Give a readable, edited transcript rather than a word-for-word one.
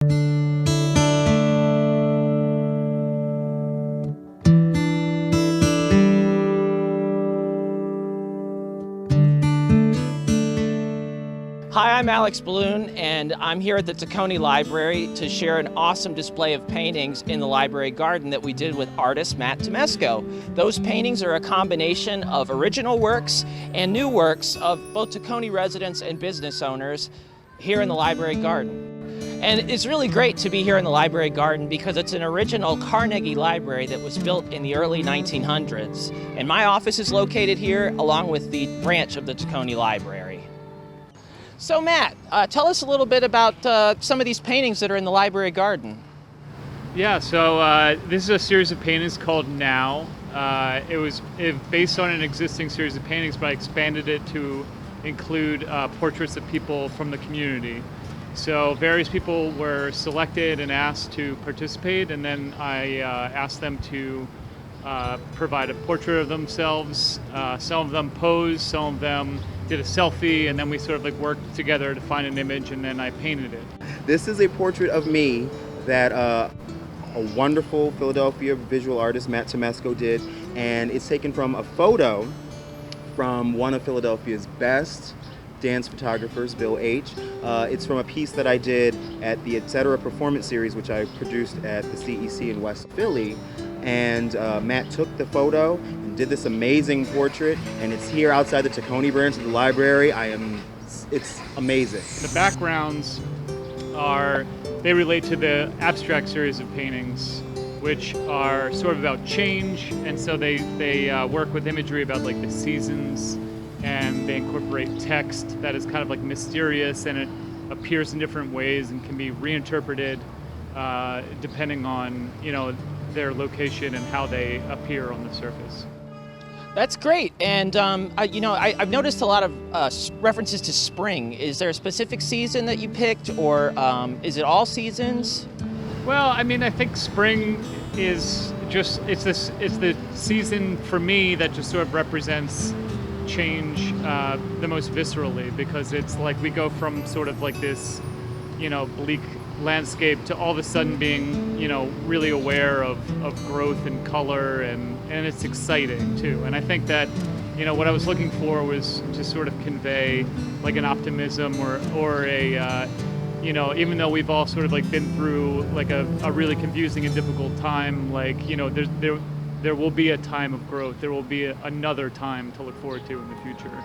Hi, I'm Alex Balloon, and I'm here at the Tacony Library to share an awesome display of paintings in the library garden that we did with artist Mat Tomezsko. Those paintings are a combination of original works and new works of both Tacony residents and business owners here in the library garden. And it's really great to be here in the library garden because it's an original Carnegie library that was built in the early 1900s. And my office is located here along with the branch of the Tacony Library. So Matt, tell us a little bit about some of these paintings that are in the library garden. Yeah, so this is a series of paintings called Now. It was based on an existing series of paintings, but I expanded it to include portraits of people from the community. So various people were selected and asked to participate, and then I asked them to provide a portrait of themselves. Some of them posed, some of them did a selfie, and then we sort of like worked together to find an image, and then I painted it. This is a portrait of me that a wonderful Philadelphia visual artist, Mat Tomezsko, did, and it's taken from a photo from one of Philadelphia's best dance photographers, Bill H. It's from a piece that I did at the Etc. Performance Series, which I produced at the CEC in West Philly. And Matt took the photo and did this amazing portrait, and it's here outside the Tacony branch of the library. It's amazing. The backgrounds they relate to the abstract series of paintings, which are sort of about change, and so they work with imagery about like the seasons, and they incorporate text that is kind of like mysterious, and it appears in different ways and can be reinterpreted depending on, their location and how they appear on the surface. That's great, and I've noticed a lot of references to spring. Is there a specific season that you picked, or is it all seasons? Well, I mean, I think spring is just it's the season for me that just sort of represents change the most viscerally, because it's like we go from sort of like this, bleak landscape to all of a sudden being, really aware of growth and color, and it's exciting too. And I think that, what I was looking for was to sort of convey like an optimism or a, even though we've all sort of like been through like a really confusing and difficult time, like, there will be a time of growth. There will be another time to look forward to in the future.